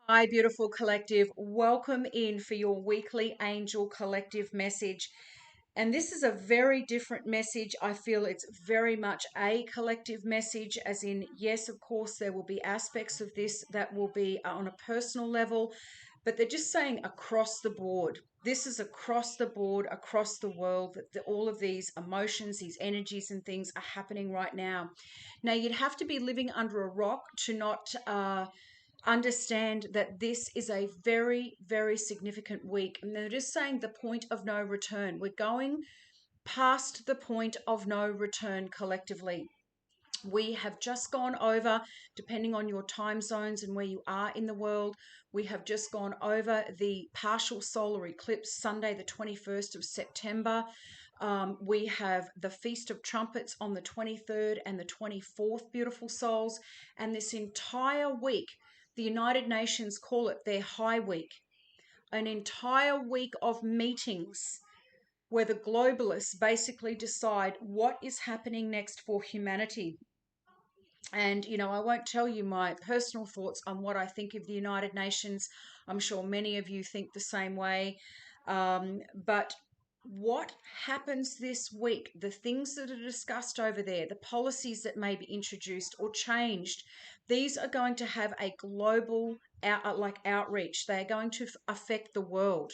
Hi, beautiful collective. Welcome in for your weekly angel collective message. And this is a very different message. I feel it's very much a collective message, as in, yes, of course, there will be aspects of this that will be on a personal level, but they're just saying across the board. This is across the board, across the world, that all of these emotions, these energies, and things are happening right now. Now, you'd have to be living under a rock to not understand that this is a very, very significant week. And they're just saying the point of no return. We're going past the point of no return collectively. We have just gone over, depending on your time zones and where you are in the world, we have just gone over the partial solar eclipse, Sunday, the 21st of September. We have the Feast of Trumpets on the 23rd and the 24th, beautiful souls. And this entire week, the United Nations call it their High Week, an entire week of meetings where the globalists basically decide what is happening next for humanity. And, I won't tell you my personal thoughts on what I think of the United Nations. I'm sure many of you think the same way. But what happens this week, the things that are discussed over there, the policies that may be introduced or changed, these are going to have a global outreach. They are going to affect the world.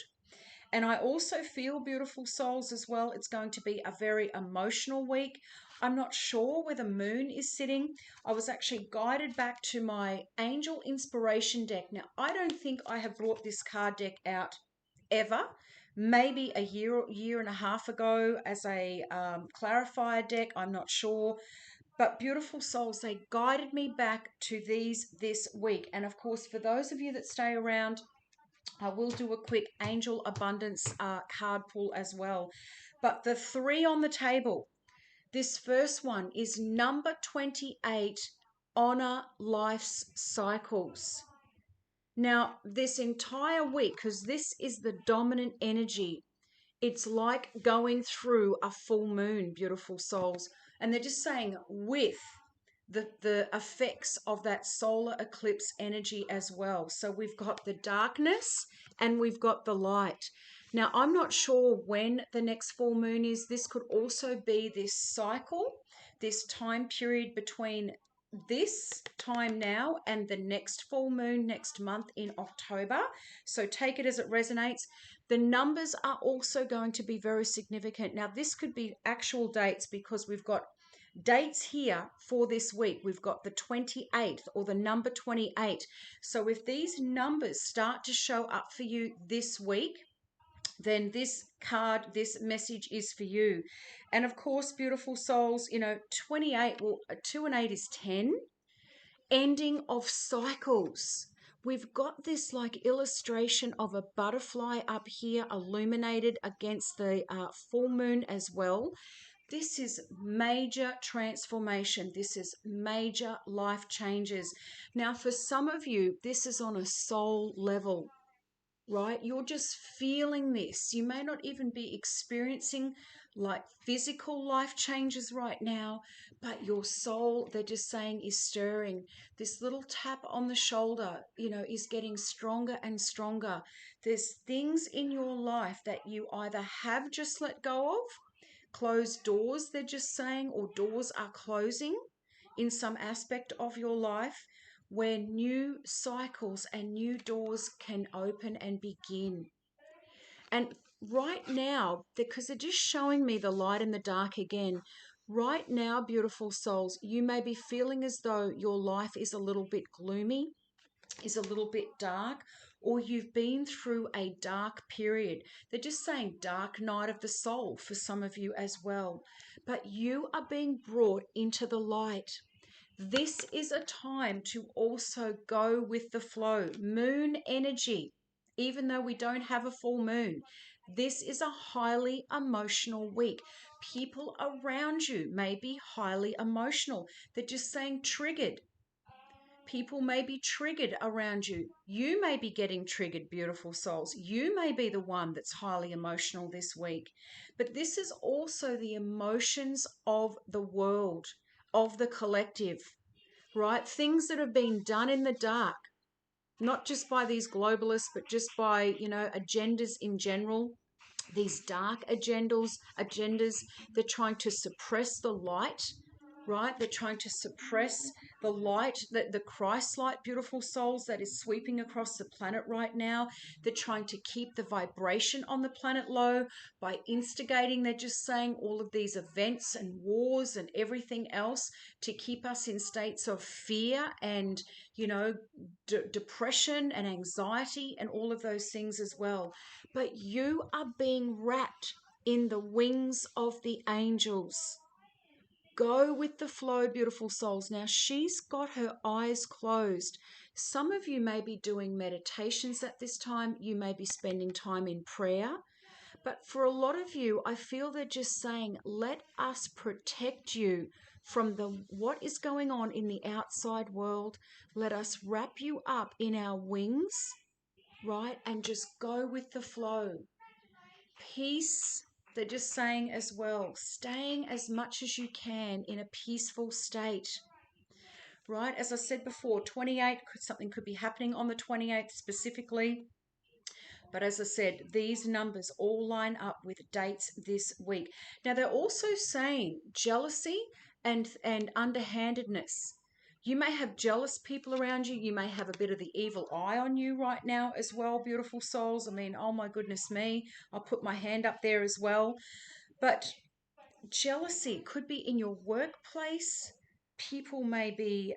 And I also feel, beautiful souls, as well, it's going to be a very emotional week. I'm not sure where the moon is sitting. I was actually guided back to my angel inspiration deck. Now, I don't think I have brought this card deck out ever. Maybe a year and a half ago as a clarifier deck. I'm not sure. But beautiful souls, they guided me back to these this week. And of course, for those of you that stay around, I will do a quick angel abundance card pull as well. But the three on the table, this first one is number 28, honor life's cycles. Now, this entire week, because this is the dominant energy, it's like going through a full moon, beautiful souls. And they're just saying with the effects of that solar eclipse energy as well. So we've got the darkness and we've got the light. Now, I'm not sure when the next full moon is. This could also be this cycle, this time period between this time now and the next full moon next month in October. So take it as it resonates. The numbers are also going to be very significant. Now, this could be actual dates because we've got dates here for this week. We've got the 28th or the number 28. So if these numbers start to show up for you this week, then this card, this message is for you. And of course, beautiful souls, 28, well, 2 and 8 is 10. Ending of cycles. We've got this like illustration of a butterfly up here illuminated against the full moon as well. This is major transformation. This is major life changes. Now, for some of you, this is on a soul level, right? You're just feeling this. You may not even be experiencing like physical life changes right now, but your soul, they're just saying, is stirring. This little tap on the shoulder, is getting stronger and stronger. There's things in your life that you either have just let go of, closed doors, they're just saying, or doors are closing in some aspect of your life where new cycles and new doors can open and begin. And right now, because they're just showing me the light and the dark again, right now, beautiful souls, you may be feeling as though your life is a little bit gloomy, is a little bit dark, or you've been through a dark period. They're just saying dark night of the soul for some of you as well. But you are being brought into the light. This is a time to also go with the flow. Moon energy, even though we don't have a full moon, this is a highly emotional week. People around you may be highly emotional. They're just saying triggered. People may be triggered around you. You may be getting triggered, beautiful souls. You may be the one that's highly emotional this week. But this is also the emotions of the world, of the collective, right? Things that have been done in the dark. not just by these globalists, but just by, agendas in general. These dark agendas, they're trying to suppress the light, right? They're trying to suppress the light, the Christ light, beautiful souls, that is sweeping across the planet right now. They're trying to keep the vibration on the planet low by instigating, they're just saying, all of these events and wars and everything else to keep us in states of fear and, depression and anxiety and all of those things as well. But you are being wrapped in the wings of the angels. Go with the flow, beautiful souls. Now, she's got her eyes closed. Some of you may be doing meditations at this time. You may be spending time in prayer. But for a lot of you, I feel they're just saying, let us protect you from what is going on in the outside world. Let us wrap you up in our wings, right? And just go with the flow. Peace, they're just saying as well, staying as much as you can in a peaceful state, right? As I said before, 28, something could be happening on the 28th specifically. But as I said, these numbers all line up with dates this week. Now, they're also saying jealousy and underhandedness. You may have jealous people around you. You may have a bit of the evil eye on you right now as well, beautiful souls. I mean, oh my goodness me. I'll put my hand up there as well. But jealousy could be in your workplace. People may be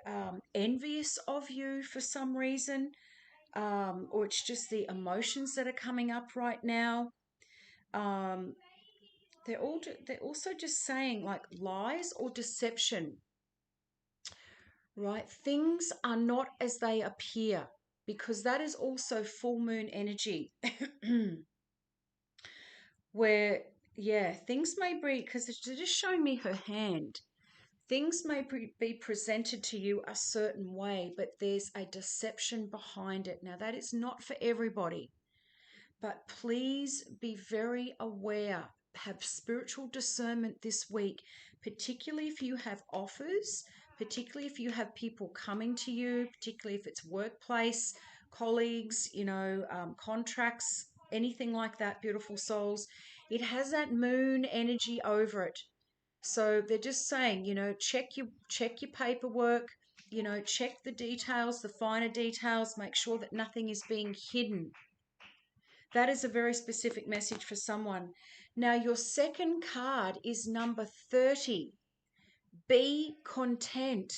envious of you for some reason, or it's just the emotions that are coming up right now. Um, they're also just saying like lies or deception. Right? Things are not as they appear, because that is also full moon energy. Where, yeah, things may be, because they're just showing me her hand. Things may be presented to you a certain way, but there's a deception behind it. Now, that is not for everybody, but please be very aware. Have spiritual discernment this week, particularly if you have offers, particularly if you have people coming to you, particularly if it's workplace, colleagues, contracts, anything like that, beautiful souls. It has that moon energy over it. So they're just saying, check your paperwork, check the details, the finer details, make sure that nothing is being hidden. That is a very specific message for someone. Now, your second card is number 30. Be content.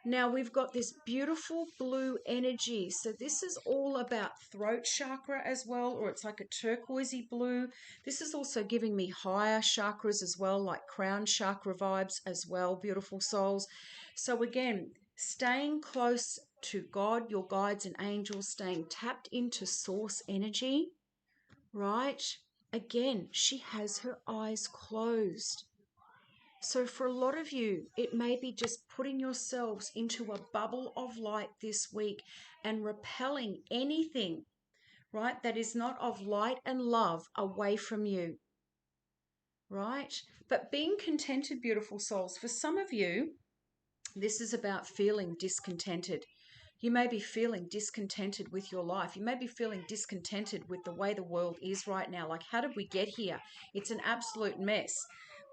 Now, we've got this beautiful blue energy. So this is all about throat chakra as well, or it's like a turquoisey blue. This is also giving me higher chakras as well, like crown chakra vibes as well, beautiful souls. So again, staying close to God, your guides and angels, staying tapped into source energy, right? Again, she has her eyes closed. So for a lot of you, it may be just putting yourselves into a bubble of light this week and repelling anything, right, that is not of light and love away from you, right? But being contented, beautiful souls, for some of you, this is about feeling discontented. You may be feeling discontented with your life. You may be feeling discontented with the way the world is right now. Like, how did we get here? It's an absolute mess.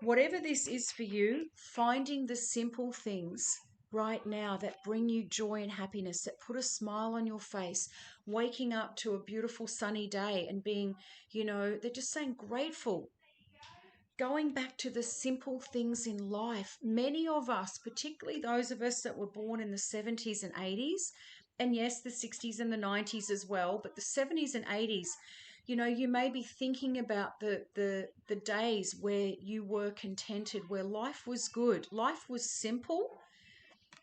Whatever this is for you, finding the simple things right now that bring you joy and happiness, that put a smile on your face, waking up to a beautiful sunny day and being, they're just saying grateful. Going back to the simple things in life. Many of us, particularly those of us that were born in the 70s and 80s, and yes, the 60s and the 90s as well, but the 70s and 80s, you may be thinking about the days where you were contented, where life was good, life was simple,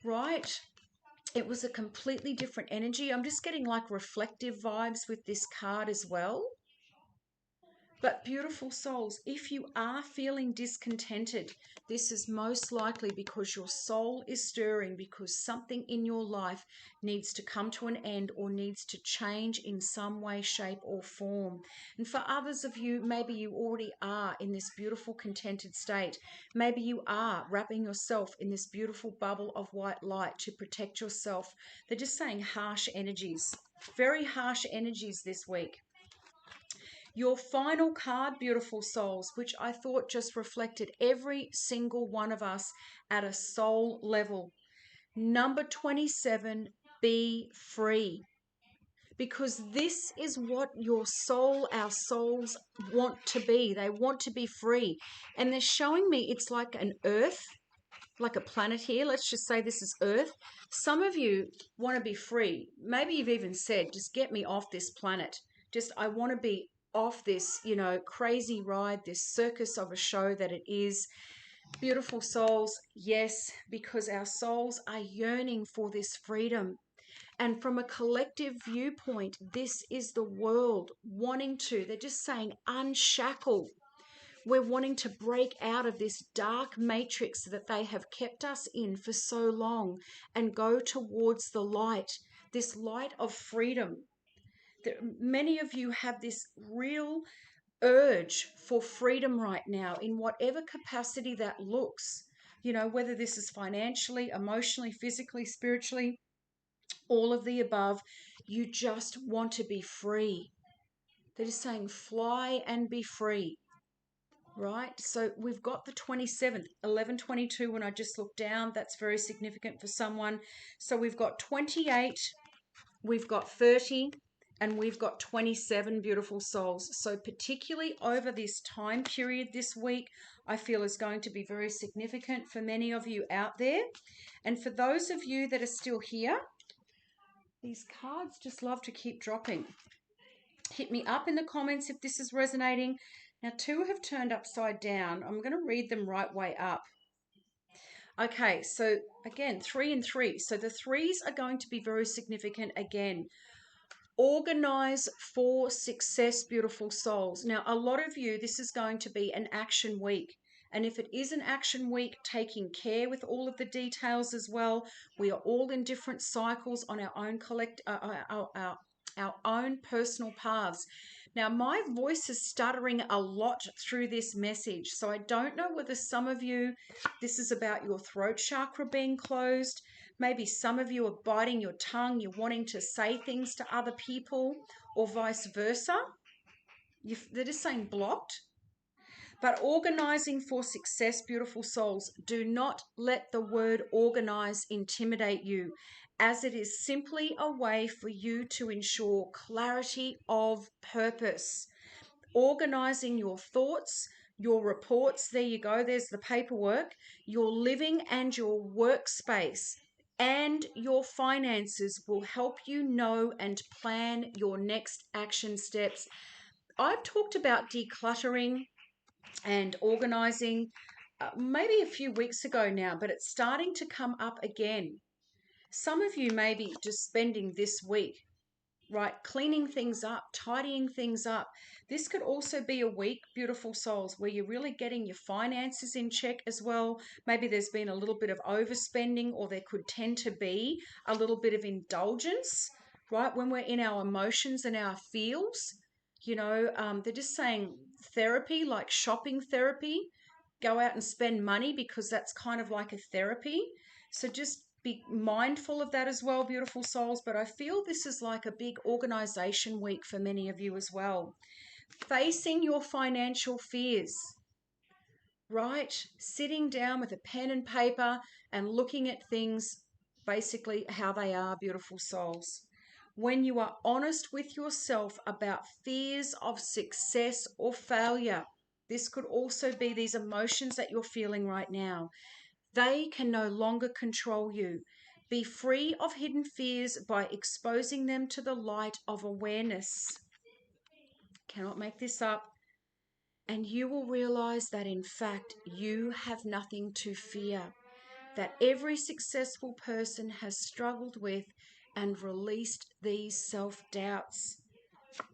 right? It was a completely different energy. I'm just getting like reflective vibes with this card as well. But beautiful souls, if you are feeling discontented, this is most likely because your soul is stirring, because something in your life needs to come to an end or needs to change in some way, shape, or form. And for others of you, maybe you already are in this beautiful, contented state. Maybe you are wrapping yourself in this beautiful bubble of white light to protect yourself. They're just saying harsh energies, very harsh energies this week. Your final card, beautiful souls, which I thought just reflected every single one of us at a soul level. Number 27, be free. Because this is what your soul, our souls want to be. They want to be free. And they're showing me it's like an earth, like a planet here. Let's just say this is Earth. Some of you want to be free. Maybe you've even said, just get me off this planet. Just, I want to be off this, crazy ride, this circus of a show that it is. Beautiful souls, yes, because our souls are yearning for this freedom. And from a collective viewpoint, this is the world wanting to, they're just saying, unshackle. We're wanting to break out of this dark matrix that they have kept us in for so long and go towards the light, this light of freedom. Many of you have this real urge for freedom right now in whatever capacity that looks. Whether this is financially, emotionally, physically, spiritually, all of the above, you just want to be free. They're just saying, fly and be free. Right, so we've got the 27th, 11/22. When I just looked down, that's very significant for someone. So we've got 28, we've got 30, and we've got 27, beautiful souls. So particularly over this time period this week, I feel is going to be very significant for many of you out there. And for those of you that are still here, these cards just love to keep dropping. Hit me up in the comments if this is resonating. Now, 2 have turned upside down. I'm going to read them right way up. Okay, so again, 3 and 3. So the 3s are going to be very significant again. Organize for success, beautiful souls. Now, a lot of you, this is going to be an action week. And if it is an action week, taking care with all of the details as well. We are all in different cycles on our own our own personal paths. Now, my voice is stuttering a lot through this message. So I don't know whether some of you, this is about your throat chakra being closed. Maybe some of you are biting your tongue. You're wanting to say things to other people or vice versa. They're just saying blocked. But organizing for success, beautiful souls, do not let the word organize intimidate you, as it is simply a way for you to ensure clarity of purpose. Organizing your thoughts, your reports, there you go, there's the paperwork, your living and your workspace, and your finances will help you know and plan your next action steps. I've talked about decluttering and organizing maybe a few weeks ago now, but it's starting to come up again. Some of you may be just spending this week, right, cleaning things up, tidying things up. This could also be a week, beautiful souls, where you're really getting your finances in check as well. Maybe there's been a little bit of overspending, or there could tend to be a little bit of indulgence, right, when we're in our emotions and our feels. They're just saying therapy, like shopping therapy. Go out and spend money because that's kind of like a therapy. So just be mindful of that as well, beautiful souls. But I feel this is like a big organization week for many of you as well. Facing your financial fears, right? Sitting down with a pen and paper and looking at things basically how they are, beautiful souls. When you are honest with yourself about fears of success or failure, this could also be these emotions that you're feeling right now. They can no longer control you. Be free of hidden fears by exposing them to the light of awareness. Cannot make this up. And you will realize that in fact you have nothing to fear, that every successful person has struggled with and released these self-doubts.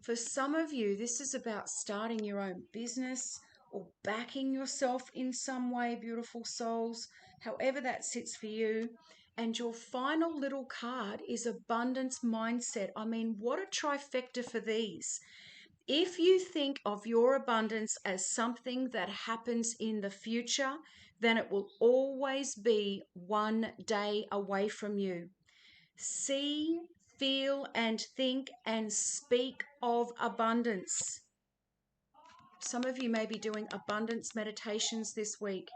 For some of you, this is about starting your own business or backing yourself in some way, beautiful souls, however that sits for you. And your final little card is abundance mindset. I mean, what a trifecta for these. If you think of your abundance as something that happens in the future, then it will always be one day away from you. See, feel, and think and speak of abundance. Some of you may be doing abundance meditations this week,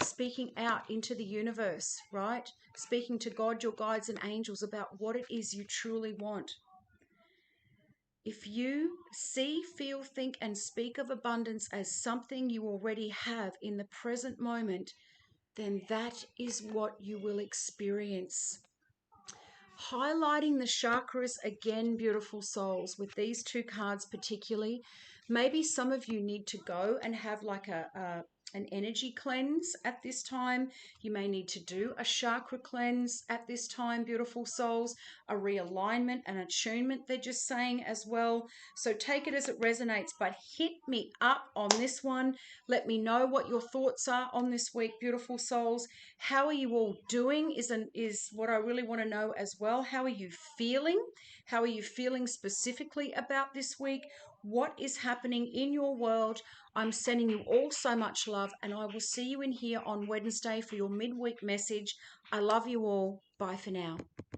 speaking out into the universe, right? Speaking to God, your guides, and angels about what it is you truly want. If you see, feel, think, and speak of abundance as something you already have in the present moment, then that is what you will experience. Highlighting the chakras again, beautiful souls, with these two cards particularly. Maybe some of you need to go and have like an energy cleanse at this time. You may need to do a chakra cleanse at this time, beautiful souls, a realignment, an attunement, they're just saying as well. So take it as it resonates, but hit me up on this one. Let me know what your thoughts are on this week, beautiful souls. How are you all doing is what I really want to know as well. How are you feeling? How are you feeling specifically about this week? What is happening in your world? I'm sending you all so much love, and I will see you in here on Wednesday for your midweek message. I love you all. Bye for now.